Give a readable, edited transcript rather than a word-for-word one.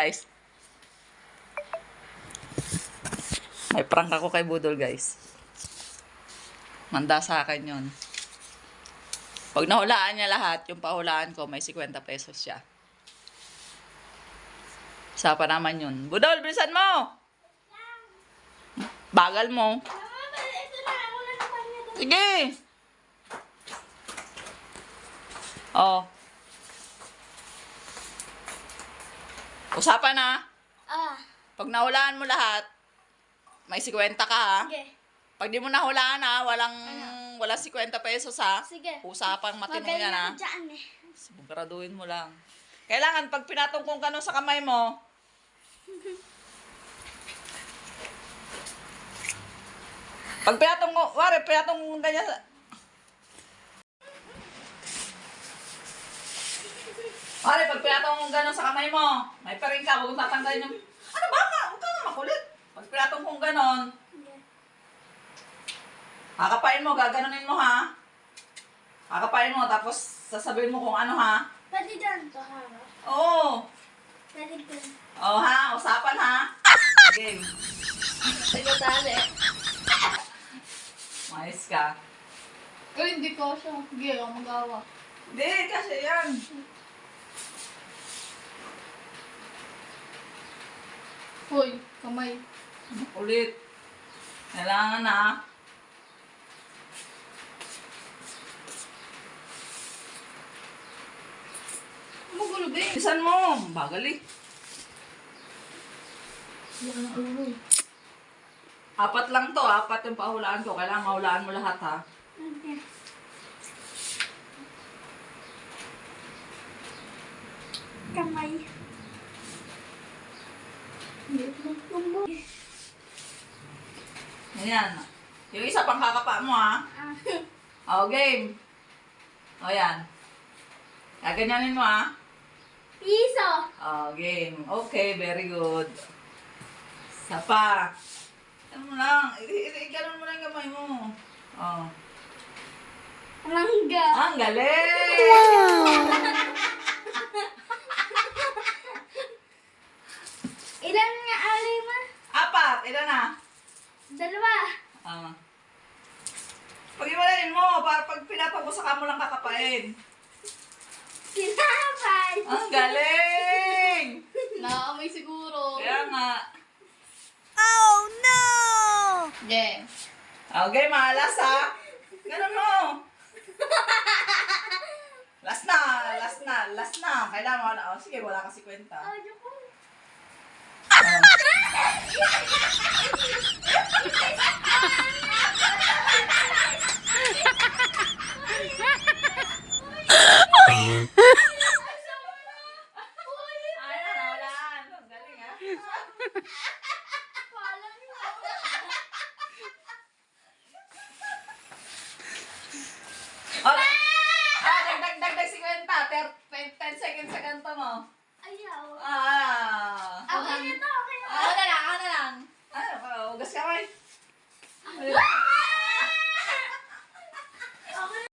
Guys. May prank ako kay Budol, guys. Manda sa akin yun. Pag nahulaan niya lahat, yung pahulaan ko, may 50 pesos siya. Isa pa naman yun. Budol, bilisan mo! Bagal mo. Sige! Oh. Usapan na. Pag nahulaan mo lahat, may 50 ka ha. Sige. Pag di mo nahulaan ha, walang 50 pesos ha. Sige. Usapang matino Magaling yan ha. ako dyan eh. Siguraduhin mo lang. Kailangan pag pinatungkong ka nun sa kamay mo, pag pinatungkong, wari, pinatungkong ganyan sa... Wari, pag pinatungkong gano'n sa kamay mo, may paring ka, huwag mong tatanggalin yung... Ano ba ka? Huwag ka na makulit. Pag pinatungkong gano'n, kakapain mo, gaganunin mo ha. Kakapain mo, tapos sasabihin mo kung ano ha. Pwede dyan to, harap. Oo. Pwede dyan. Oo ha, usapan ha. Game. Sige, tali. Mais ka. Hindi ko siya. Sige, ako magawa. Hindi, kasi yan. Hoy, kamay. Ulit. Kailangan na. Magulo ba eh? Isan mo. Bagal eh. Hindi ka na ulo eh. 4 lang to. 4 yung pahulaan ko. Kailangan mahulaan mo lahat ha. Okay. Kamay. Hindi ko magtumbo. Ganyan. Yung isa pang kakapa mo ha. O, game. O, yan. Gaganyanin mo ha. Piso. O, game. Okay, very good. Isa pa. Ano mo lang. Ganun mo lang gamay mo. O. Langga. Ang galing! Ilan nga alima? 4. Ilan na? 2. Pag-iwalayin mo, para pag pinapagos sa kamo lang kakapain. Sinapay. Ang galing! Nakaamoy siguro. Kaya nga. Yeah. Okay, malas ha. Ganun mo. Last na. Kailangan mo na. Oh, sige, wala ka 50. Ay, nawalaan. Ang galing ha. Oh, dagdag 50. 10 seconds sa ganito mo. Ayaw. Ah. Okay na to, okay na to. Ako na lang. Hugas ka, May.